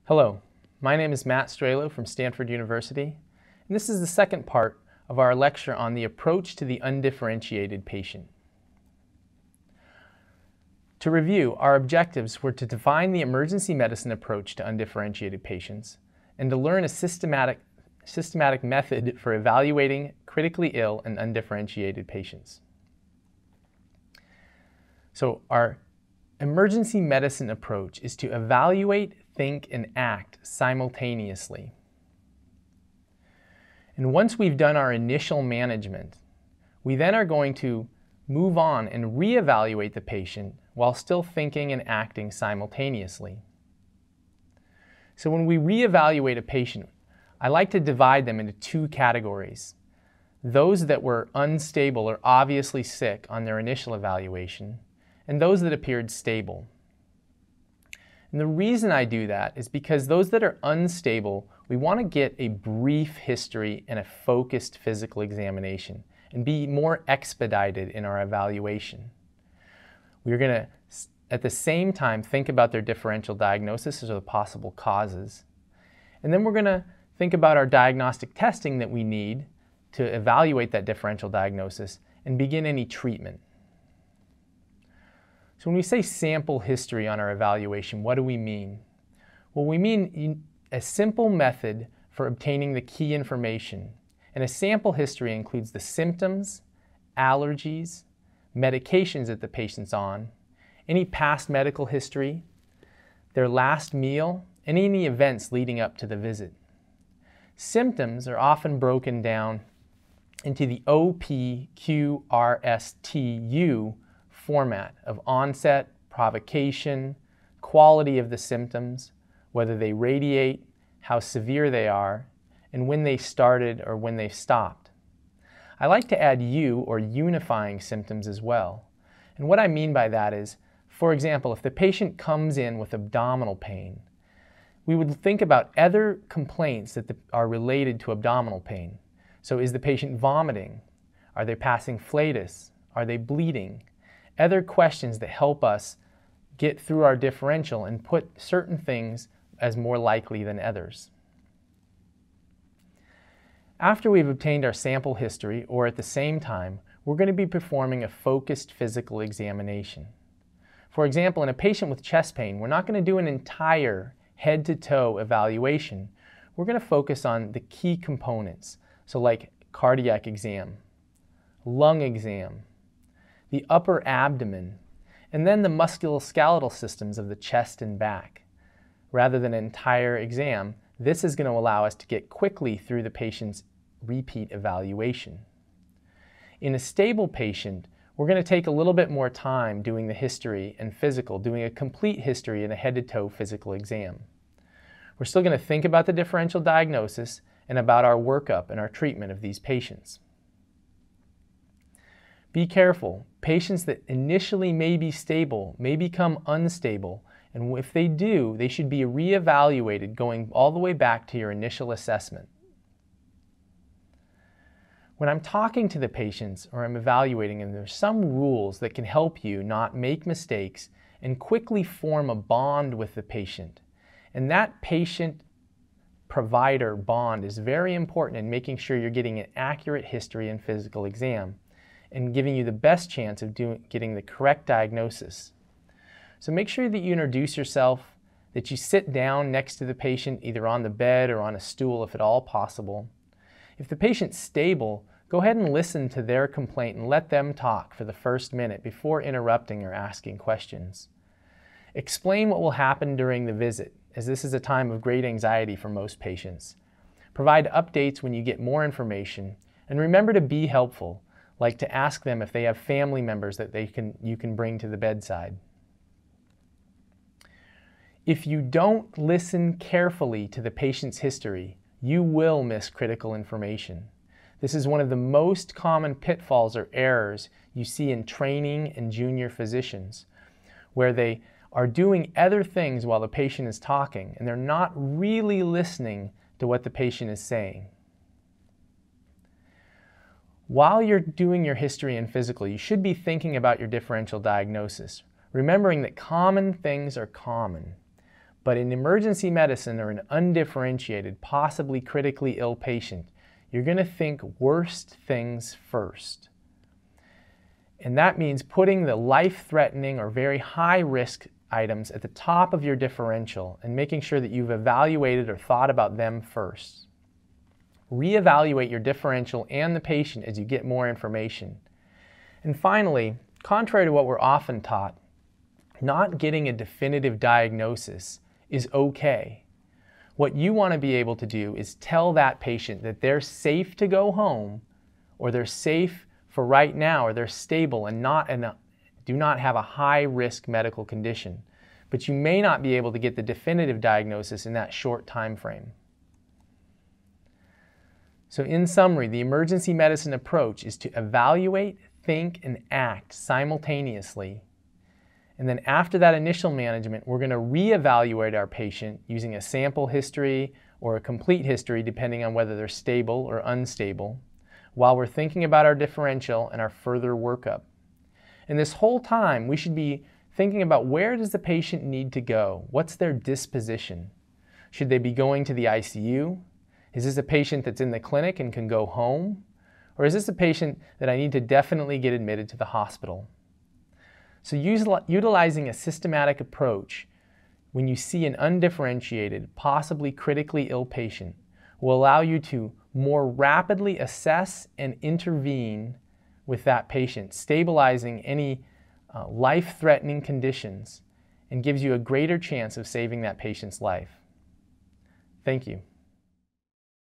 Hello, my name is Matt Strelo from Stanford University, and this is the second part of our lecture on the approach to the undifferentiated patient. To review, our objectives were to define the emergency medicine approach to undifferentiated patients and to learn a systematic method for evaluating critically ill and undifferentiated patients. So our emergency medicine approach is to evaluate, think, and act simultaneously. And once we've done our initial management, we then are going to move on and reevaluate the patient while still thinking and acting simultaneously. So when we reevaluate a patient, I like to divide them into two categories. Those that were unstable or obviously sick on their initial evaluation, and those that appeared stable. And the reason I do that is because those that are unstable, we want to get a brief history and a focused physical examination and be more expedited in our evaluation. We're going to, at the same time, think about their differential diagnosis or the possible causes. And then we're going to think about our diagnostic testing that we need to evaluate that differential diagnosis and begin any treatment. So when we say sample history on our evaluation, what do we mean? Well, we mean a simple method for obtaining the key information. And a sample history includes the symptoms, allergies, medications that the patient's on, any past medical history, their last meal, and any events leading up to the visit. Symptoms are often broken down into the OPQRSTU format of onset, provocation, quality of the symptoms, whether they radiate, how severe they are, and when they started or when they stopped. I like to add U, or unifying symptoms, as well. And what I mean by that is, for example, if the patient comes in with abdominal pain, we would think about other complaints that are related to abdominal pain. So is the patient vomiting? Are they passing flatus? Are they bleeding? Other questions that help us get through our differential and put certain things as more likely than others. After we've obtained our sample history, or at the same time, we're going to be performing a focused physical examination. For example, in a patient with chest pain, we're not going to do an entire head-to-toe evaluation. We're going to focus on the key components, so like cardiac exam, lung exam, the upper abdomen, and then the musculoskeletal systems of the chest and back. Rather than an entire exam, this is going to allow us to get quickly through the patient's repeat evaluation. In a stable patient, we're going to take a little bit more time doing the history and physical, doing a complete history and a head-to-toe physical exam. We're still going to think about the differential diagnosis and about our workup and our treatment of these patients. Be careful. Patients that initially may be stable may become unstable, and if they do, they should be reevaluated going all the way back to your initial assessment. When I'm talking to the patients or I'm evaluating them, there's some rules that can help you not make mistakes and quickly form a bond with the patient. And that patient-provider bond is very important in making sure you're getting an accurate history and physical exam and giving you the best chance of getting the correct diagnosis. So make sure that you introduce yourself, that you sit down next to the patient, either on the bed or on a stool if at all possible. If the patient's stable, go ahead and listen to their complaint and let them talk for the first minute before interrupting or asking questions. Explain what will happen during the visit, as this is a time of great anxiety for most patients. Provide updates when you get more information, and remember to be helpful, like to ask them if they have family members that you can bring to the bedside. If you don't listen carefully to the patient's history, you will miss critical information. This is one of the most common pitfalls or errors you see in training and junior physicians, where they are doing other things while the patient is talking, and they're not really listening to what the patient is saying. While you're doing your history and physical, you should be thinking about your differential diagnosis, remembering that common things are common. But in emergency medicine or an undifferentiated, possibly critically ill patient, you're going to think worst things first. And that means putting the life-threatening or very high-risk items at the top of your differential and making sure that you've evaluated or thought about them first. Reevaluate your differential and the patient as you get more information. And finally, contrary to what we're often taught, not getting a definitive diagnosis is okay. What you want to be able to do is tell that patient that they're safe to go home, or they're safe for right now, or they're stable and do not have a high-risk medical condition. But you may not be able to get the definitive diagnosis in that short time frame. So in summary, the emergency medicine approach is to evaluate, think, and act simultaneously. And then after that initial management, we're going to reevaluate our patient using a sample history or a complete history, depending on whether they're stable or unstable, while we're thinking about our differential and our further workup. And this whole time, we should be thinking about, where does the patient need to go? What's their disposition? Should they be going to the ICU? Is this a patient that's in the clinic and can go home? Or is this a patient that I need to definitely get admitted to the hospital? So utilizing a systematic approach when you see an undifferentiated, possibly critically ill patient will allow you to more rapidly assess and intervene with that patient, stabilizing any life-threatening conditions, and gives you a greater chance of saving that patient's life. Thank you.